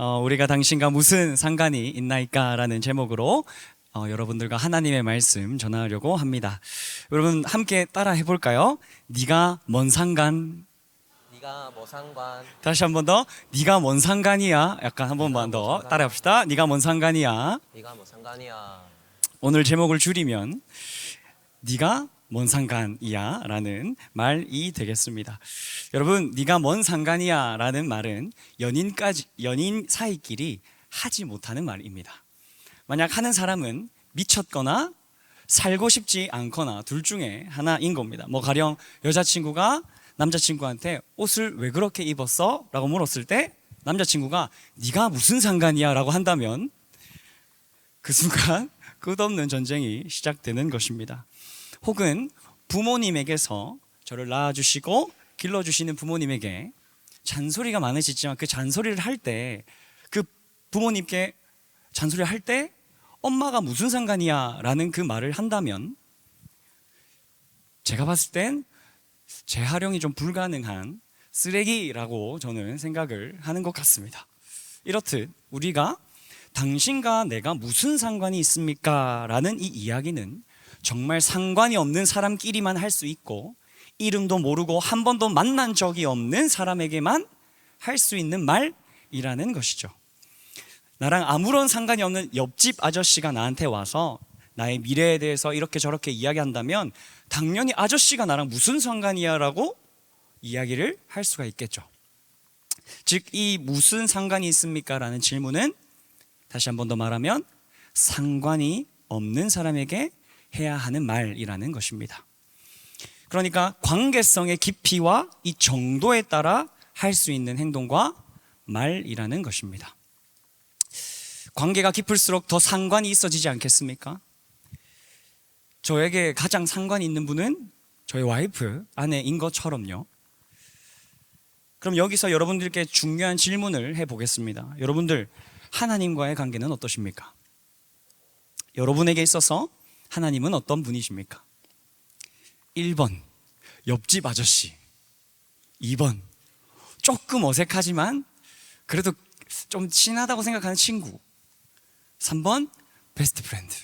우리가 당신과 무슨 상관이 있나이까라는 제목으로 여러분들과 하나님의 말씀 전하려고 합니다. 여러분 함께 따라 해볼까요? 네가 뭔 상관? 네가 뭐 상관? 다시 한 번 더. 네가 뭔 상관이야? 약간 한 번만 더 따라합시다. 네가 뭔 상관이야? 네가 뭐 상관이야? 오늘 제목을 줄이면 네가 뭔 상관이야? 라는 말이 되겠습니다. 여러분, 네가 뭔 상관이야? 라는 말은 연인 사이끼리 하지 못하는 말입니다. 만약 하는 사람은 미쳤거나 살고 싶지 않거나 둘 중에 하나인 겁니다. 뭐 가령 여자친구가 남자친구한테 옷을 왜 그렇게 입었어? 라고 물었을 때 남자친구가 네가 무슨 상관이야? 라고 한다면 그 순간 끝없는 전쟁이 시작되는 것입니다. 혹은 부모님에게서 저를 낳아주시고 길러주시는 부모님에게 잔소리가 많으시지만 그 잔소리를 할 때 그 부모님께 잔소리를 할 때 엄마가 무슨 상관이야 라는 그 말을 한다면 제가 봤을 땐 재활용이 좀 불가능한 쓰레기라고 저는 생각을 하는 것 같습니다. 이렇듯 우리가 당신과 내가 무슨 상관이 있습니까? 라는 이 이야기는 정말 상관이 없는 사람끼리만 할 수 있고 이름도 모르고 한 번도 만난 적이 없는 사람에게만 할 수 있는 말이라는 것이죠. 나랑 아무런 상관이 없는 옆집 아저씨가 나한테 와서 나의 미래에 대해서 이렇게 저렇게 이야기한다면 당연히 아저씨가 나랑 무슨 상관이야 라고 이야기를 할 수가 있겠죠. 즉 이 무슨 상관이 있습니까? 라는 질문은 다시 한 번 더 말하면 상관이 없는 사람에게 해야 하는 말이라는 것입니다. 그러니까 관계성의 깊이와 이 정도에 따라 할 수 있는 행동과 말이라는 것입니다. 관계가 깊을수록 더 상관이 있어지지 않겠습니까? 저에게 가장 상관이 있는 분은 저희 와이프, 아내인 것처럼요. 그럼 여기서 여러분들께 중요한 질문을 해보겠습니다. 여러분들 하나님과의 관계는 어떠십니까? 여러분에게 있어서 하나님은 어떤 분이십니까? 1번 옆집 아저씨, 2번 조금 어색하지만 그래도 좀 친하다고 생각하는 친구, 3번 베스트 프렌드.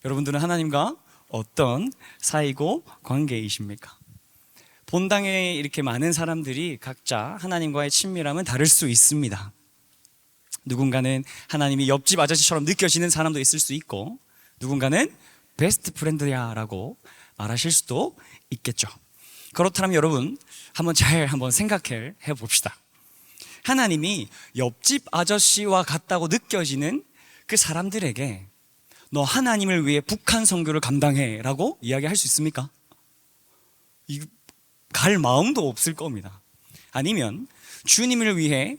여러분들은 하나님과 어떤 사이고 관계이십니까? 본당에 이렇게 많은 사람들이 각자 하나님과의 친밀함은 다를 수 있습니다. 누군가는 하나님이 옆집 아저씨처럼 느껴지는 사람도 있을 수 있고 누군가는 베스트 프렌드야 라고 말하실 수도 있겠죠. 그렇다면 여러분 한번 생각해 봅시다. 하나님이 옆집 아저씨와 같다고 느껴지는 그 사람들에게 너 하나님을 위해 북한 선교를 감당해 라고 이야기할 수 있습니까? 갈 마음도 없을 겁니다. 아니면 주님을 위해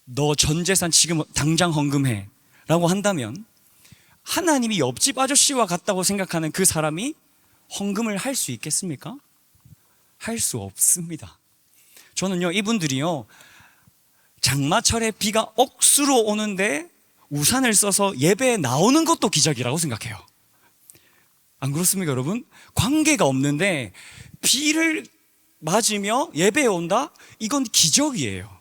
너 전 재산 지금 당장 헌금해 라고 한다면 하나님이 옆집 아저씨와 같다고 생각하는 그 사람이 헌금을 할 수 있겠습니까? 할 수 없습니다. 저는요 이분들이요 장마철에 비가 억수로 오는데 우산을 써서 예배에 나오는 것도 기적이라고 생각해요. 안 그렇습니까 여러분? 관계가 없는데 비를 맞으며 예배에 온다? 이건 기적이에요.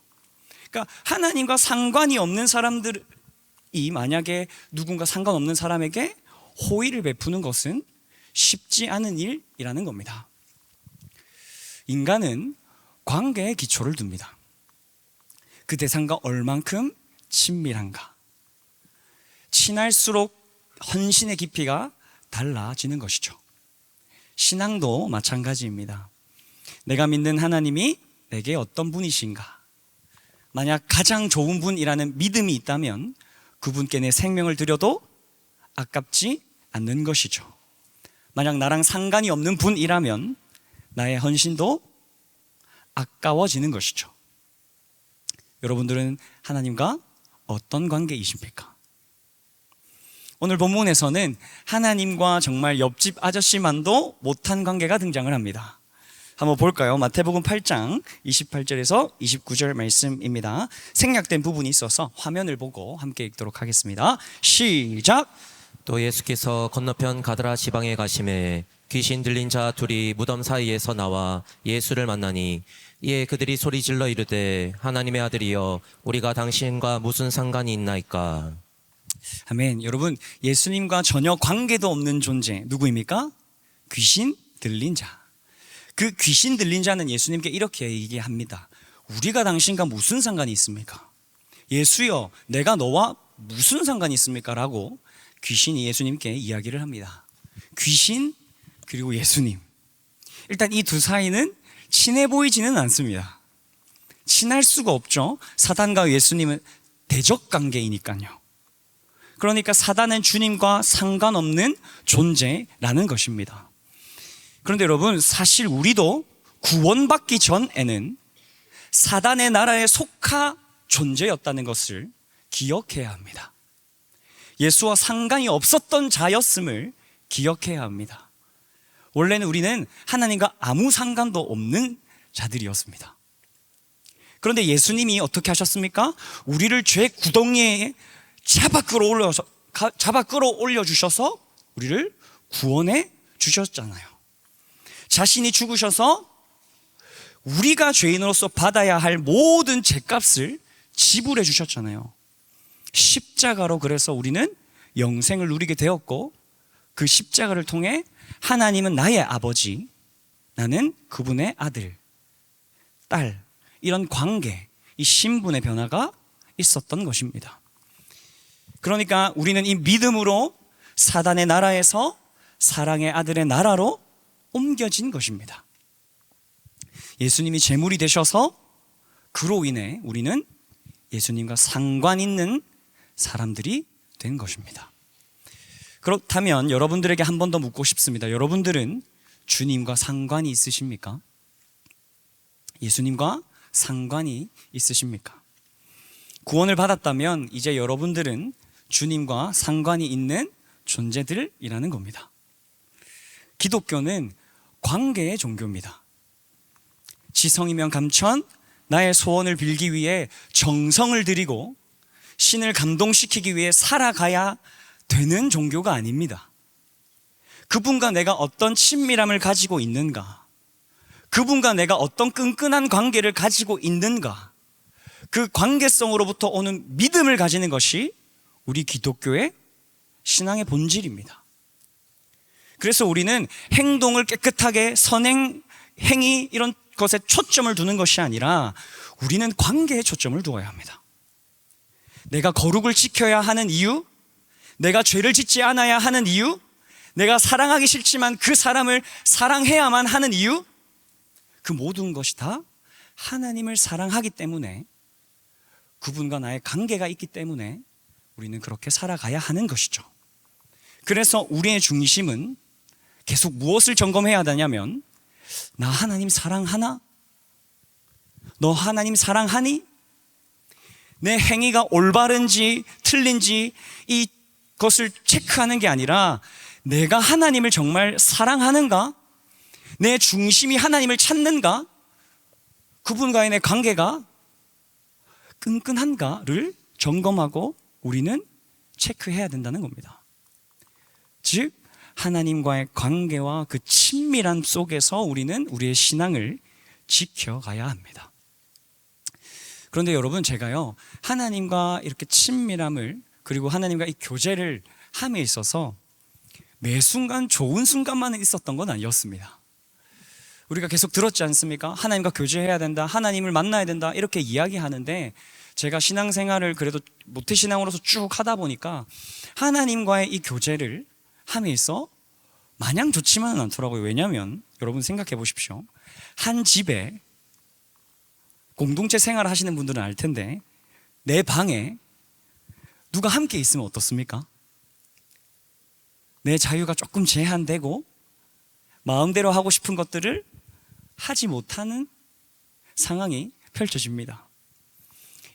그러니까 하나님과 상관이 없는 사람들이 만약에 누군가 상관없는 사람에게 호의를 베푸는 것은 쉽지 않은 일이라는 겁니다. 인간은 관계에 기초를 둡니다. 그 대상과 얼만큼 친밀한가. 친할수록 헌신의 깊이가 달라지는 것이죠. 신앙도 마찬가지입니다. 내가 믿는 하나님이 내게 어떤 분이신가. 만약 가장 좋은 분이라는 믿음이 있다면 그분께 내 생명을 드려도 아깝지 않는 것이죠. 만약 나랑 상관이 없는 분이라면 나의 헌신도 아까워지는 것이죠. 여러분들은 하나님과 어떤 관계이십니까? 오늘 본문에서는 하나님과 정말 옆집 아저씨만도 못한 관계가 등장을 합니다. 한번 볼까요? 마태복음 8장 28절에서 29절 말씀입니다. 생략된 부분이 있어서 화면을 보고 함께 읽도록 하겠습니다. 시작! 또 예수께서 건너편 가드라 지방에 가심에 귀신 들린 자 둘이 무덤 사이에서 나와 예수를 만나니 이에 그들이 소리질러 이르되 하나님의 아들이여 우리가 당신과 무슨 상관이 있나이까. 아멘. 여러분, 예수님과 전혀 관계도 없는 존재 누구입니까? 귀신 들린 자. 그 귀신 들린 자는 예수님께 이렇게 얘기합니다. 우리가 당신과 무슨 상관이 있습니까? 예수여, 내가 너와 무슨 상관이 있습니까? 라고 귀신이 예수님께 이야기를 합니다. 귀신 그리고 예수님, 일단 이 두 사이는 친해 보이지는 않습니다. 친할 수가 없죠. 사단과 예수님은 대적 관계이니까요. 그러니까 사단은 주님과 상관없는 존재라는 것입니다. 그런데 여러분, 사실 우리도 구원받기 전에는 사단의 나라에 속한 존재였다는 것을 기억해야 합니다. 예수와 상관이 없었던 자였음을 기억해야 합니다. 원래는 우리는 하나님과 아무 상관도 없는 자들이었습니다. 그런데 예수님이 어떻게 하셨습니까? 우리를 죄 구덩이에 잡아 끌어올려 주셔서 우리를 구원해 주셨잖아요. 자신이 죽으셔서 우리가 죄인으로서 받아야 할 모든 죄값을 지불해 주셨잖아요. 십자가로 그래서 우리는 영생을 누리게 되었고, 그 십자가를 통해 하나님은 나의 아버지, 나는 그분의 아들, 딸, 이런 관계, 이 신분의 변화가 있었던 것입니다. 그러니까 우리는 이 믿음으로 사단의 나라에서 사랑의 아들의 나라로 옮겨진 것입니다. 예수님이 제물이 되셔서 그로 인해 우리는 예수님과 상관 있는 사람들이 된 것입니다. 그렇다면 여러분들에게 한 번 더 묻고 싶습니다. 여러분들은 주님과 상관이 있으십니까? 예수님과 상관이 있으십니까? 구원을 받았다면 이제 여러분들은 주님과 상관이 있는 존재들이라는 겁니다. 기독교는 관계의 종교입니다. 지성이면 감천, 나의 소원을 빌기 위해 정성을 들이고 신을 감동시키기 위해 살아가야 되는 종교가 아닙니다. 그분과 내가 어떤 친밀함을 가지고 있는가, 그분과 내가 어떤 끈끈한 관계를 가지고 있는가, 그 관계성으로부터 오는 믿음을 가지는 것이 우리 기독교의 신앙의 본질입니다. 그래서 우리는 행동을 깨끗하게 선행, 행위 이런 것에 초점을 두는 것이 아니라 우리는 관계에 초점을 두어야 합니다. 내가 거룩을 지켜야 하는 이유, 내가 죄를 짓지 않아야 하는 이유, 내가 사랑하기 싫지만 그 사람을 사랑해야만 하는 이유, 그 모든 것이 다 하나님을 사랑하기 때문에, 그분과 나의 관계가 있기 때문에 우리는 그렇게 살아가야 하는 것이죠. 그래서 우리의 중심은 계속 무엇을 점검해야 되냐면, 나 하나님 사랑하나? 너 하나님 사랑하니? 내 행위가 올바른지 틀린지 이것을 체크하는 게 아니라 내가 하나님을 정말 사랑하는가? 내 중심이 하나님을 찾는가? 그분과의 내 관계가 끈끈한가를 점검하고 우리는 체크해야 된다는 겁니다. 즉 하나님과의 관계와 그 친밀함 속에서 우리는 우리의 신앙을 지켜가야 합니다. 그런데 여러분, 제가요 하나님과 이렇게 친밀함을, 그리고 하나님과 이 교제를 함에 있어서 매 순간 좋은 순간만 있었던 건 아니었습니다. 우리가 계속 들었지 않습니까? 하나님과 교제해야 된다, 하나님을 만나야 된다, 이렇게 이야기하는데, 제가 신앙생활을 그래도 모태신앙으로서 쭉 하다 보니까 하나님과의 이 교제를 함에 있어 마냥 좋지만은 않더라고요. 왜냐하면 여러분 생각해 보십시오. 한 집에 공동체 생활을 하시는 분들은 알 텐데, 내 방에 누가 함께 있으면 어떻습니까? 내 자유가 조금 제한되고 마음대로 하고 싶은 것들을 하지 못하는 상황이 펼쳐집니다.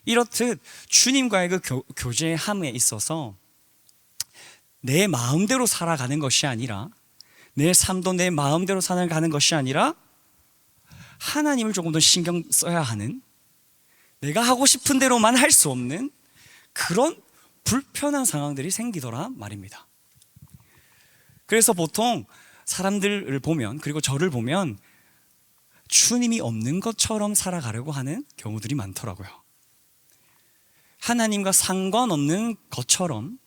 이렇듯 주님과의 그 교제함에 있어서 내 마음대로 살아가는 것이 아니라, 내 삶도 내 마음대로 살아가는 것이 아니라 하나님을 조금 더 신경 써야 하는, 내가 하고 싶은 대로만 할 수 없는 그런 불편한 상황들이 생기더라 말입니다. 그래서 보통 사람들을 보면, 그리고 저를 보면 주님이 없는 것처럼 살아가려고 하는 경우들이 많더라고요. 하나님과 상관없는 것처럼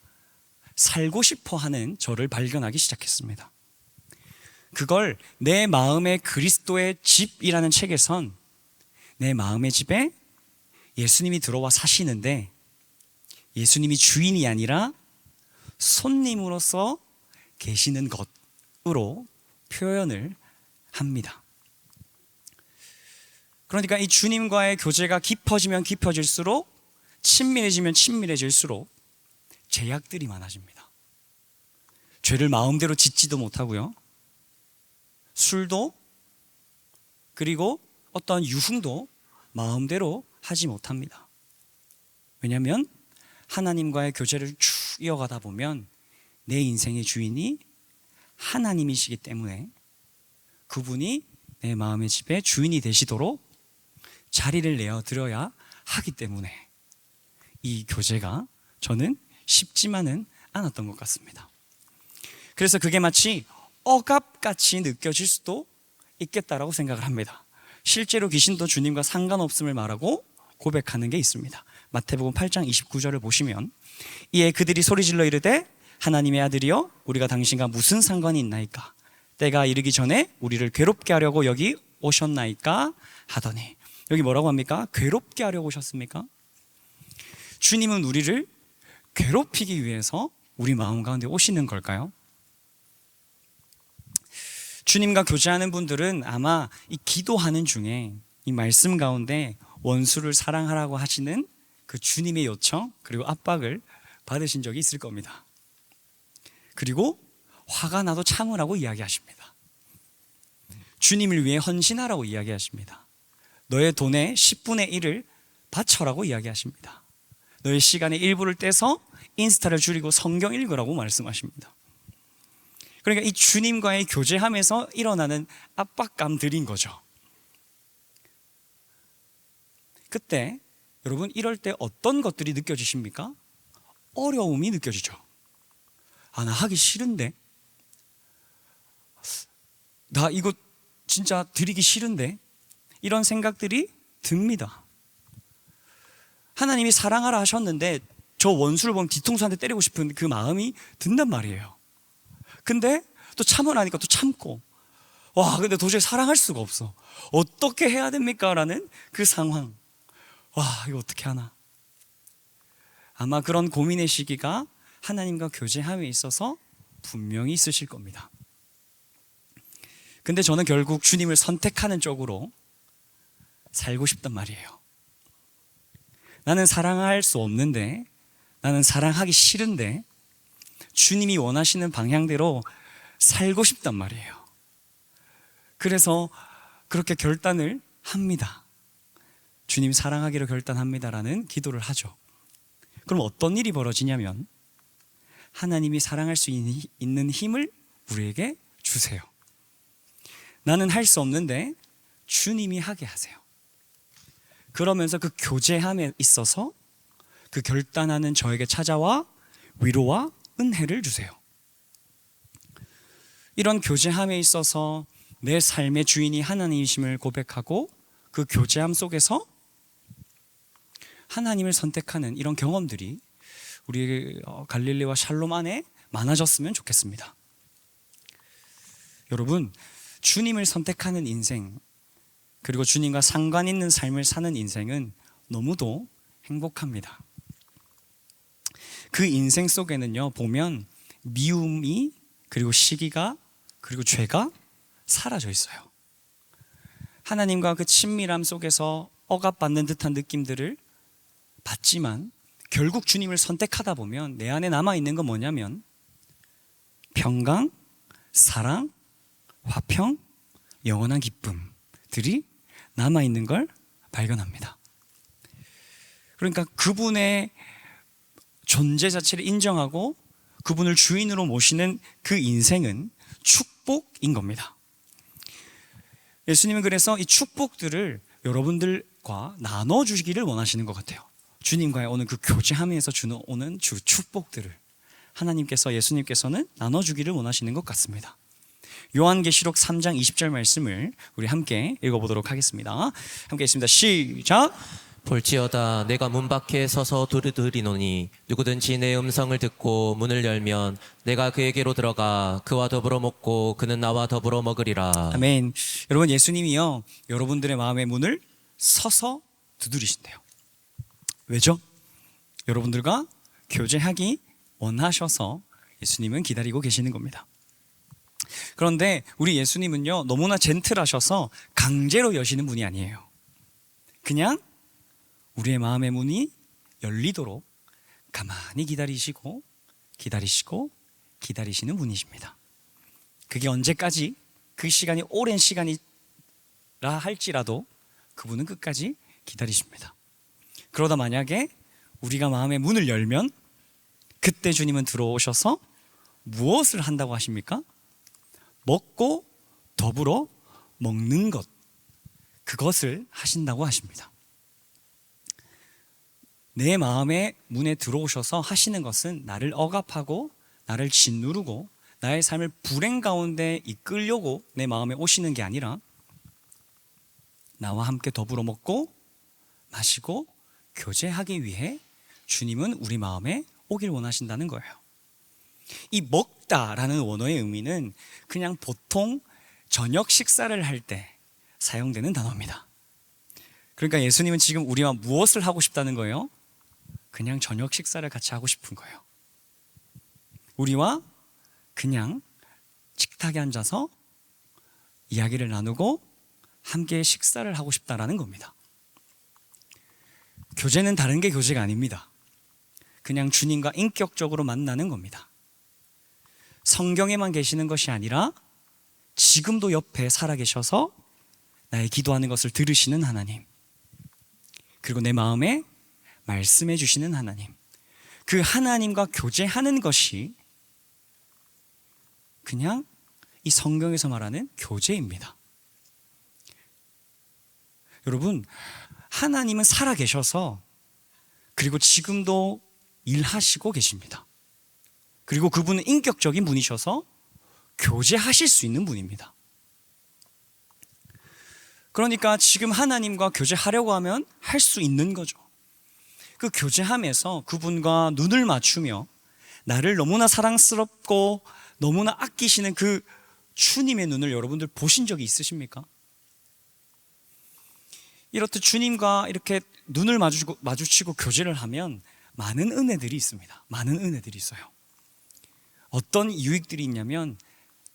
살고 싶어 하는 저를 발견하기 시작했습니다. 그걸 내 마음의 그리스도의 집이라는 책에선 내 마음의 집에 예수님이 들어와 사시는데 예수님이 주인이 아니라 손님으로서 계시는 것으로 표현을 합니다. 그러니까 이 주님과의 교제가 깊어지면 깊어질수록, 친밀해지면 친밀해질수록 제약들이 많아집니다. 죄를 마음대로 짓지도 못하고요, 술도, 그리고 어떤 유흥도 마음대로 하지 못합니다. 왜냐하면 하나님과의 교제를 쭉 이어가다 보면 내 인생의 주인이 하나님이시기 때문에 그분이 내 마음의 집에 주인이 되시도록 자리를 내어드려야 하기 때문에 이 교제가 저는 쉽지만은 않았던 것 같습니다. 그래서 그게 마치 억압같이 느껴질 수도 있겠다라고 생각을 합니다. 실제로 귀신도 주님과 상관없음을 말하고 고백하는 게 있습니다. 마태복음 8장 29절을 보시면 이에 그들이 소리질러 이르되 하나님의 아들이여 우리가 당신과 무슨 상관이 있나이까? 때가 이르기 전에 우리를 괴롭게 하려고 여기 오셨나이까? 하더니, 여기 뭐라고 합니까? 괴롭게 하려고 오셨습니까? 주님은 우리를 괴롭히기 위해서 우리 마음 가운데 오시는 걸까요? 주님과 교제하는 분들은 아마 이 기도하는 중에 이 말씀 가운데 원수를 사랑하라고 하시는 그 주님의 요청, 그리고 압박을 받으신 적이 있을 겁니다. 그리고 화가 나도 참으라고 이야기하십니다. 주님을 위해 헌신하라고 이야기하십니다. 너의 돈의 10분의 1을 바쳐라고 이야기하십니다. 너의 시간의 일부를 떼서 인스타를 줄이고 성경 읽으라고 말씀하십니다. 그러니까 이 주님과의 교제하면서 일어나는 압박감들인 거죠. 그때 여러분, 이럴 때 어떤 것들이 느껴지십니까? 어려움이 느껴지죠. 아, 나 하기 싫은데, 나 이거 진짜 드리기 싫은데, 이런 생각들이 듭니다. 하나님이 사랑하라 하셨는데 저 원수를 보면 뒤통수 한 대 때리고 싶은 그 마음이 든단 말이에요. 근데 또 참으라니까 또 참고, 와, 근데 도저히 사랑할 수가 없어. 어떻게 해야 됩니까? 라는 그 상황. 와, 이거 어떻게 하나? 아마 그런 고민의 시기가 하나님과 교제함에 있어서 분명히 있으실 겁니다. 근데 저는 결국 주님을 선택하는 쪽으로 살고 싶단 말이에요. 나는 사랑할 수 없는데, 나는 사랑하기 싫은데 주님이 원하시는 방향대로 살고 싶단 말이에요. 그래서 그렇게 결단을 합니다. 주님 사랑하기로 결단합니다라는 기도를 하죠. 그럼 어떤 일이 벌어지냐면 하나님이 사랑할 수 있는 힘을 우리에게 주세요. 나는 할 수 없는데 주님이 하게 하세요. 그러면서 그 교제함에 있어서 그 결단하는 저에게 찾아와 위로와 은혜를 주세요. 이런 교제함에 있어서 내 삶의 주인이 하나님이심을 고백하고 그 교제함 속에서 하나님을 선택하는 이런 경험들이 우리 갈릴리와 샬롬 안에 많아졌으면 좋겠습니다. 여러분, 주님을 선택하는 인생, 그리고 주님과 상관 있는 삶을 사는 인생은 너무도 행복합니다. 그 인생 속에는요, 보면 미움이, 그리고 시기가, 그리고 죄가 사라져 있어요. 하나님과 그 친밀함 속에서 억압받는 듯한 느낌들을 받지만 결국 주님을 선택하다 보면 내 안에 남아있는 건 뭐냐면 평강, 사랑, 화평, 영원한 기쁨들이 남아있는 걸 발견합니다. 그러니까 그분의 존재 자체를 인정하고 그분을 주인으로 모시는 그 인생은 축복인 겁니다. 예수님은 그래서 이 축복들을 여러분들과 나눠주시기를 원하시는 것 같아요. 주님과의 오는 그 교제하면서 오는 축복들을 하나님께서, 예수님께서는 나눠주기를 원하시는 것 같습니다. 요한계시록 3장 20절 말씀을 우리 함께 읽어보도록 하겠습니다. 함께 있습니다. 시작. 볼지어다 내가 문 밖에 서서 두드리노니 누구든지 내 음성을 듣고 문을 열면 내가 그에게로 들어가 그와 더불어 먹고 그는 나와 더불어 먹으리라. 아멘. 여러분, 예수님이요, 여러분들의 마음의 문을 서서 두드리신대요. 왜죠? 여러분들과 교제하기 원하셔서 예수님은 기다리고 계시는 겁니다. 그런데 우리 예수님은요, 너무나 젠틀하셔서 강제로 여시는 분이 아니에요. 그냥 우리의 마음의 문이 열리도록 가만히 기다리시고 기다리시는 분이십니다. 그게 언제까지, 그 시간이 오랜 시간이라 할지라도 그분은 끝까지 기다리십니다. 그러다 만약에 우리가 마음의 문을 열면 그때 주님은 들어오셔서 무엇을 한다고 하십니까? 먹고 더불어 먹는 것, 그것을 하신다고 하십니다. 내 마음의 문에 들어오셔서 하시는 것은 나를 억압하고 나를 짓누르고 나의 삶을 불행 가운데 이끌려고 내 마음에 오시는 게 아니라 나와 함께 더불어 먹고 마시고 교제하기 위해 주님은 우리 마음에 오길 원하신다는 거예요. 이 먹다라는 원어의 의미는 그냥 보통 저녁 식사를 할 때 사용되는 단어입니다. 그러니까 예수님은 지금 우리와 무엇을 하고 싶다는 거예요? 그냥 저녁 식사를 같이 하고 싶은 거예요. 우리와 그냥 식탁에 앉아서 이야기를 나누고 함께 식사를 하고 싶다라는 겁니다. 교제는 다른 게 교제가 아닙니다. 그냥 주님과 인격적으로 만나는 겁니다. 성경에만 계시는 것이 아니라 지금도 옆에 살아계셔서 나의 기도하는 것을 들으시는 하나님, 그리고 내 마음에 말씀해 주시는 하나님, 그 하나님과 교제하는 것이 그냥 이 성경에서 말하는 교제입니다. 여러분, 하나님은 살아계셔서 그리고 지금도 일하시고 계십니다. 그리고 그분은 인격적인 분이셔서 교제하실 수 있는 분입니다. 그러니까 지금 하나님과 교제하려고 하면 할 수 있는 거죠. 그 교제하면서 그분과 눈을 맞추며 나를 너무나 사랑스럽고 너무나 아끼시는 그 주님의 눈을 여러분들 보신 적이 있으십니까? 이렇듯 주님과 이렇게 눈을 마주치고 교제를 하면 많은 은혜들이 있습니다. 많은 은혜들이 있어요. 어떤 유익들이 있냐면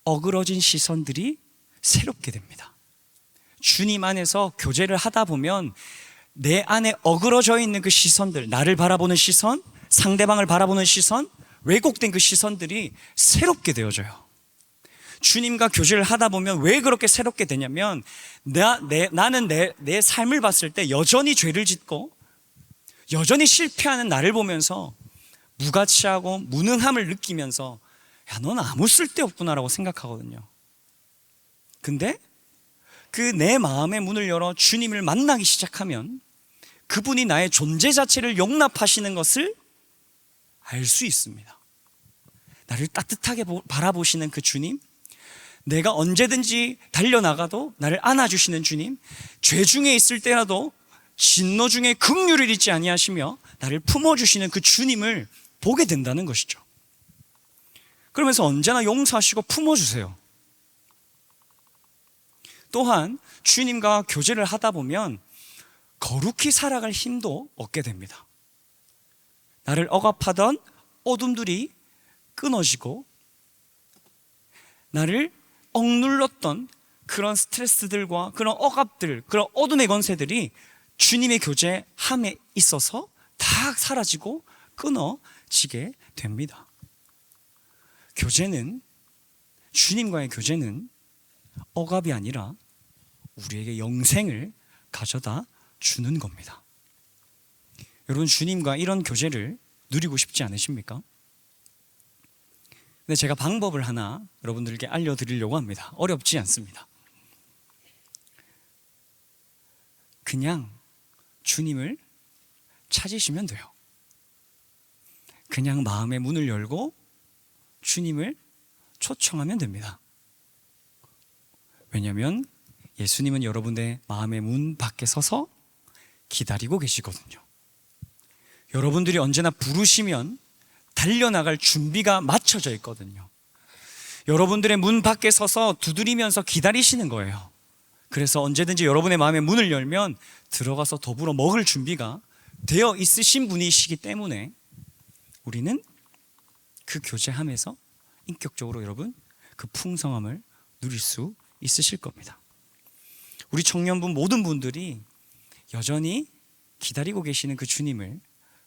어그러진 시선들이 새롭게 됩니다. 주님 안에서 교제를 하다 보면 내 안에 어그러져 있는 그 시선들, 나를 바라보는 시선, 상대방을 바라보는 시선, 왜곡된 그 시선들이 새롭게 되어져요. 주님과 교제를 하다 보면 왜 그렇게 새롭게 되냐면 나는 내 삶을 봤을 때 여전히 죄를 짓고 여전히 실패하는 나를 보면서 무가치하고 무능함을 느끼면서 야, 넌 아무 쓸데없구나라고 생각하거든요. 근데 그 내 마음의 문을 열어 주님을 만나기 시작하면 그분이 나의 존재 자체를 용납하시는 것을 알 수 있습니다. 나를 따뜻하게 바라보시는 그 주님, 내가 언제든지 달려나가도 나를 안아주시는 주님, 죄 중에 있을 때라도 진노 중에 긍휼을 잊지 아니하시며 나를 품어주시는 그 주님을 보게 된다는 것이죠. 그러면서 언제나 용서하시고 품어주세요. 또한 주님과 교제를 하다 보면 거룩히 살아갈 힘도 얻게 됩니다. 나를 억압하던 어둠들이 끊어지고 나를 억눌렀던 그런 스트레스들과 그런 억압들, 그런 어둠의 권세들이 주님의 교제함에 있어서 다 사라지고 끊어지게 됩니다. 교제는, 주님과의 교제는 억압이 아니라 우리에게 영생을 가져다 주는 겁니다. 여러분, 주님과 이런 교제를 누리고 싶지 않으십니까? 근데 제가 방법을 하나 여러분들께 알려드리려고 합니다. 어렵지 않습니다. 그냥 주님을 찾으시면 돼요. 그냥 마음의 문을 열고 주님을 초청하면 됩니다. 왜냐하면 예수님은 여러분의 마음의 문 밖에 서서 기다리고 계시거든요. 여러분들이 언제나 부르시면 달려나갈 준비가 맞춰져 있거든요. 여러분들의 문 밖에 서서 두드리면서 기다리시는 거예요. 그래서 언제든지 여러분의 마음의 문을 열면 들어가서 더불어 먹을 준비가 되어 있으신 분이시기 때문에 우리는 그 교제함에서 인격적으로 여러분 그 풍성함을 누릴 수 있으실 겁니다. 우리 청년분 모든 분들이 여전히 기다리고 계시는 그 주님을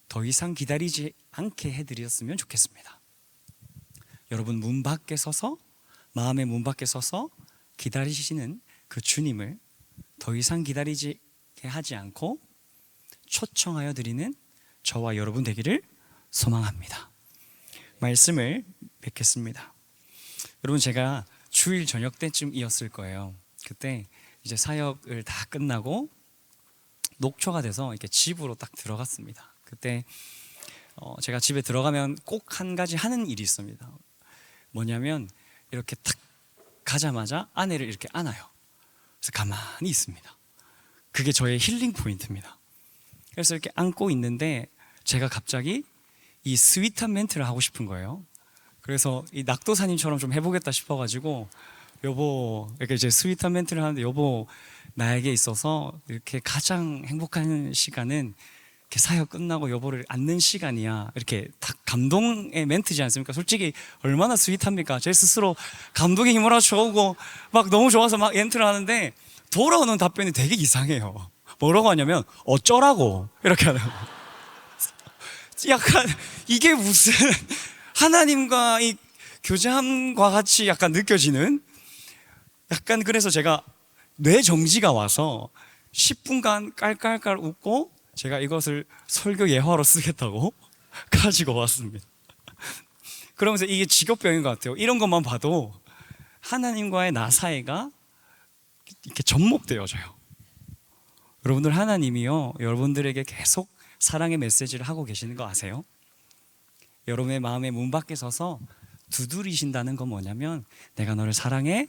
더 이상 기다리지 않게 해드렸으면 좋겠습니다. 여러분 문 밖에 서서, 마음의 문 밖에 서서 기다리시는 그 주님을 더 이상 기다리게 하지 않고 초청하여 드리는 저와 여러분 되기를 소망합니다. 말씀을 뵙겠습니다. 여러분, 제가 주일 저녁 때쯤이었을 거예요. 그때 이제 사역을 다 끝나고 녹초가 돼서 이렇게 집으로 딱 들어갔습니다. 그때 제가 집에 들어가면 꼭 한 가지 하는 일이 있습니다. 뭐냐면 이렇게 탁 가자마자 아내를 이렇게 안아요. 그래서 가만히 있습니다. 그게 저의 힐링 포인트입니다. 그래서 이렇게 안고 있는데 제가 갑자기 이 스윗한 멘트를 하고 싶은 거예요. 그래서 이 낙도사님처럼 좀 해보겠다 싶어가지고, 여보, 이렇게 이제 스윗한 멘트를 하는데, 여보, 나에게 있어서 이렇게 가장 행복한 시간은 이렇게 사역 끝나고 여보를 안는 시간이야. 이렇게 딱 감동의 멘트지 않습니까? 솔직히 얼마나 스윗합니까? 제 스스로 감동의 힘을 얻어오고 막 너무 좋아서 막 멘트를 하는데 돌아오는 답변이 되게 이상해요. 뭐라고 하냐면 어쩌라고 이렇게 하는 거. 약간 이게 무슨 하나님과 이 교제함과 같이 약간 느껴지는, 약간 그래서 제가 뇌 정지가 와서 10분간 깔깔깔 웃고 제가 이것을 설교 예화로 쓰겠다고 가지고 왔습니다. 그러면서 이게 직업병인 것 같아요. 이런 것만 봐도 하나님과의 나 사이가 이렇게 접목되어져요. 여러분들, 하나님이요 여러분들에게 계속 사랑의 메시지를 하고 계시는 거 아세요? 여러분의 마음의 문 밖에 서서 두드리신다는 건 뭐냐면, 내가 너를 사랑해,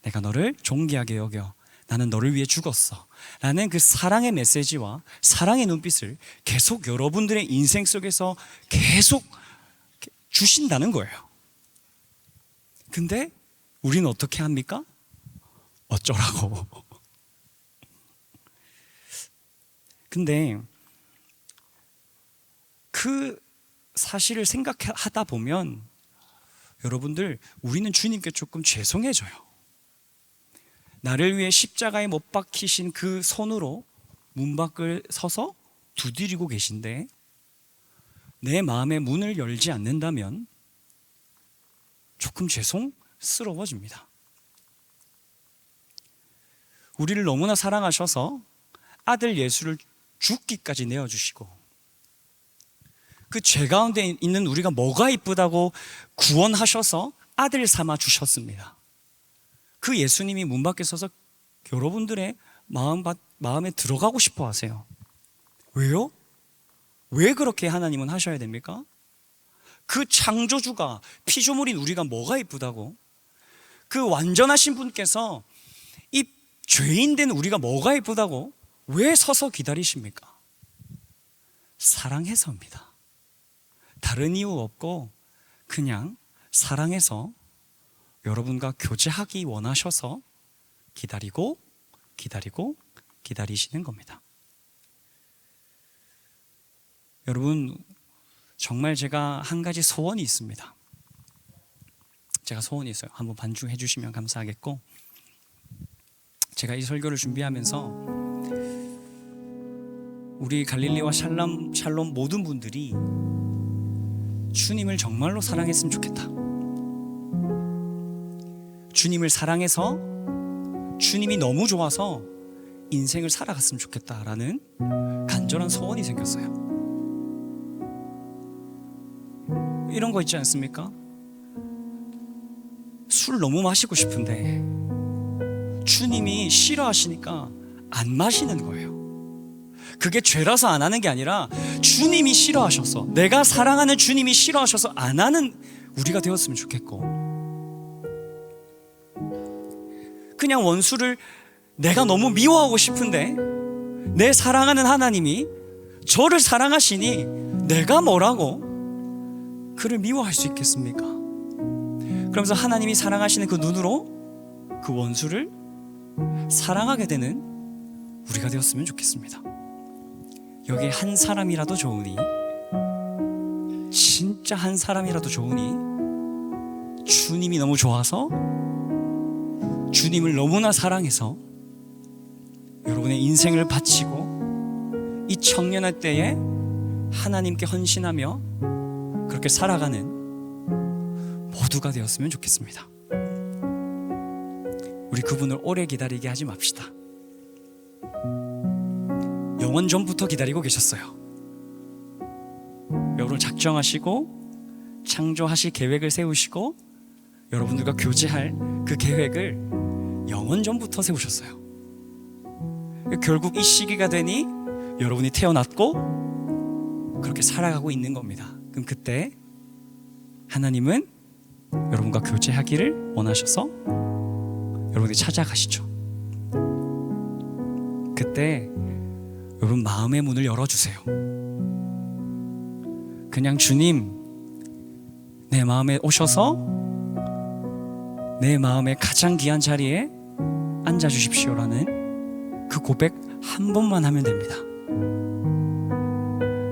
내가 너를 존귀하게 여겨, 나는 너를 위해 죽었어 라는 그 사랑의 메시지와 사랑의 눈빛을 계속 여러분들의 인생 속에서 계속 주신다는 거예요. 근데 우리는 어떻게 합니까? 어쩌라고. 근데 그 사실을 생각하다 보면 여러분들, 우리는 주님께 조금 죄송해져요. 나를 위해 십자가에 못 박히신 그 손으로 문 밖을 서서 두드리고 계신데 내 마음의 문을 열지 않는다면 조금 죄송스러워집니다. 우리를 너무나 사랑하셔서 아들 예수를 죽기까지 내어주시고, 그 죄 가운데 있는 우리가 뭐가 이쁘다고 구원하셔서 아들 삼아 주셨습니다. 그 예수님이 문 밖에 서서 여러분들의 마음에 들어가고 싶어 하세요. 왜요? 왜 그렇게 하나님은 하셔야 됩니까? 그 창조주가, 피조물인 우리가 뭐가 이쁘다고, 그 완전하신 분께서 이 죄인된 우리가 뭐가 이쁘다고 왜 서서 기다리십니까? 사랑해서입니다. 다른 이유 없고 그냥 사랑해서 여러분과 교제하기 원하셔서 기다리시는 겁니다. 여러분, 정말 제가 한 가지 소원이 있습니다. 제가 소원이 있어요. 한번 반주해 주시면 감사하겠고, 제가 이 설교를 준비하면서 우리 갈릴리와 샬롬 모든 분들이 주님을 정말로 사랑했으면 좋겠다. 주님을 사랑해서 주님이 너무 좋아서 인생을 살아갔으면 좋겠다라는 간절한 소원이 생겼어요. 이런 거 있지 않습니까? 술 너무 마시고 싶은데 주님이 싫어하시니까 안 마시는 거예요. 그게 죄라서 안 하는 게 아니라 주님이 싫어하셔서, 내가 사랑하는 주님이 싫어하셔서 안 하는 우리가 되었으면 좋겠고, 그냥 원수를 내가 너무 미워하고 싶은데 내 사랑하는 하나님이 저를 사랑하시니 내가 뭐라고 그를 미워할 수 있겠습니까? 그러면서 하나님이 사랑하시는 그 눈으로 그 원수를 사랑하게 되는 우리가 되었으면 좋겠습니다. 여기 한 사람이라도 좋으니, 진짜 한 사람이라도 좋으니 주님이 너무 좋아서, 주님을 너무나 사랑해서 여러분의 인생을 바치고 이 청년의 때에 하나님께 헌신하며 그렇게 살아가는 모두가 되었으면 좋겠습니다. 우리 그분을 오래 기다리게 하지 맙시다. 영원 전부터 기다리고 계셨어요. 여러분을 작정하시고 창조하실 계획을 세우시고 여러분들과 교제할 그 계획을 영원 전부터 세우셨어요. 결국 이 시기가 되니 여러분이 태어났고 그렇게 살아가고 있는 겁니다. 그럼 그때 하나님은 여러분과 교제하기를 원하셔서 여러분이 찾아가시죠. 그때 여러분 마음의 문을 열어주세요. 그냥 주님, 내 마음에 오셔서 내 마음의 가장 귀한 자리에 앉아주십시오라는 그 고백 한 번만 하면 됩니다.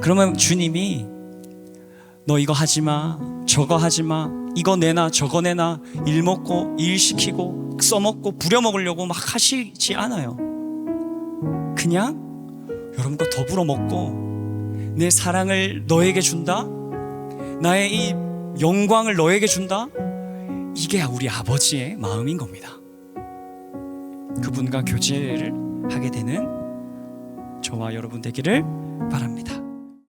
그러면 주님이 너 이거 하지마, 저거 하지마, 이거 내놔, 저거 내놔, 일 먹고 일 시키고 써먹고 부려먹으려고 막 하시지 않아요. 그냥 여러분과 더불어 먹고 내 사랑을 너에게 준다, 나의 이 영광을 너에게 준다, 이게 우리 아버지의 마음인 겁니다. 그분과 교제를 하게 되는 저와 여러분 되기를 바랍니다.